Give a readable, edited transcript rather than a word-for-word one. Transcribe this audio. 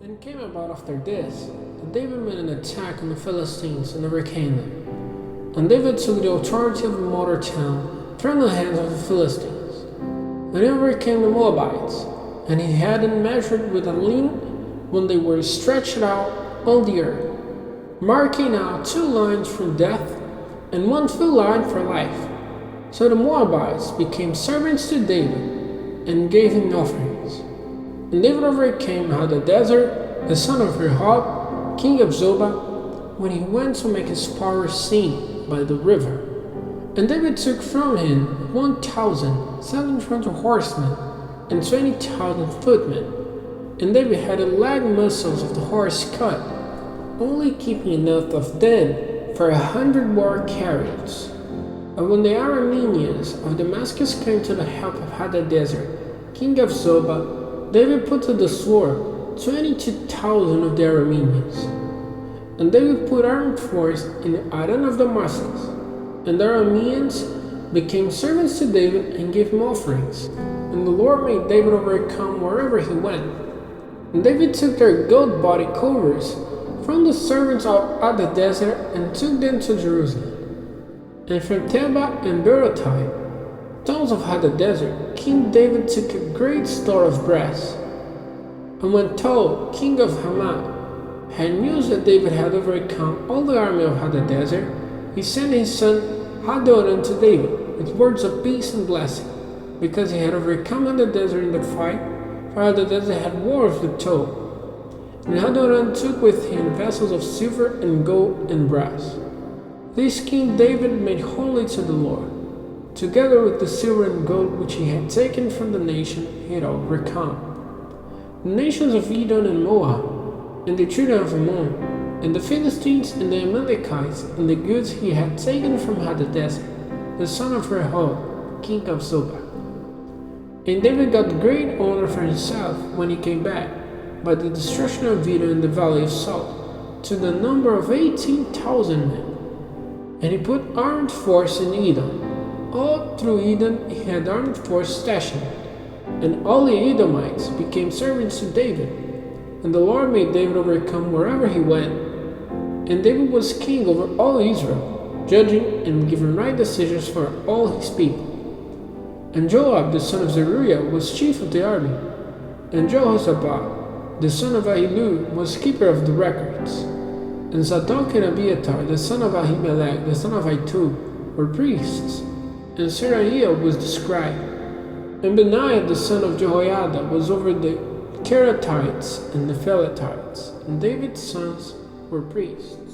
And came about after this, that David made an attack on the Philistines and overcame them. And David took the authority of the mother town from the hands of the Philistines. And he overcame the Moabites, and he had them measured with a line when they were stretched out on the earth, marking out 2 lines for death and 1 full line for life. So the Moabites became servants to David and gave him offerings. And David overcame Hadadezer, the son of Rehob, king of Zobah, when he went to make his power seen by the river. And David took from him 1,700 horsemen and 20,000 footmen. And David had the leg muscles of the horse cut, only keeping enough of them for 100 war chariots. And when the Arameans of Damascus came to the help of Hadadezer, king of Zobah, David put to the sword 22,000 of the Arameans. And David put armed force in the Aran of Damascus, and the Arameans became servants to David and gave him offerings. And the Lord made David overcome wherever he went. And David took their goat body covers from the servants of Hadadezer and took them to Jerusalem. And from Tebah and Berothai, towns of Hadadezer, King David took a great store of brass. And when Tou, king of Hamath, had news that David had overcome all the army of Hadadezer, he sent his son Hadoram to David with words of peace and blessing, because he had overcome Hadadezer in the fight, for Hadadezer had wars with Tou. And Hadoram took with him vessels of silver and gold and brass. This King David made holy to the Lord, together with the silver and gold which he had taken from the nation he had overcome. The nations of Edom and Moab, and the children of Ammon, and the Philistines and the Amalekites, and the goods he had taken from Hadadezer, the son of Rehob, king of Zobah. And David got great honor for himself when he came back, by the destruction of Edom in the valley of Salt, to the number of 18,000 men. And he put armed force in Edom. All through Edom he had armed force stationed, and all the Edomites became servants to David. And the Lord made David overcome wherever he went. And David was king over all Israel, judging and giving right decisions for all his people. And Joab the son of Zeruiah was chief of the army, and Jehoshaphat the son of Ahilud was keeper of the records. And Zadok and Abiathar the son of Ahimelech the son of Ahitub were priests, and Seraiah was the scribe. And Benaiah the son of Jehoiada was over the Kerethites and the Pelethites, and David's sons were priests.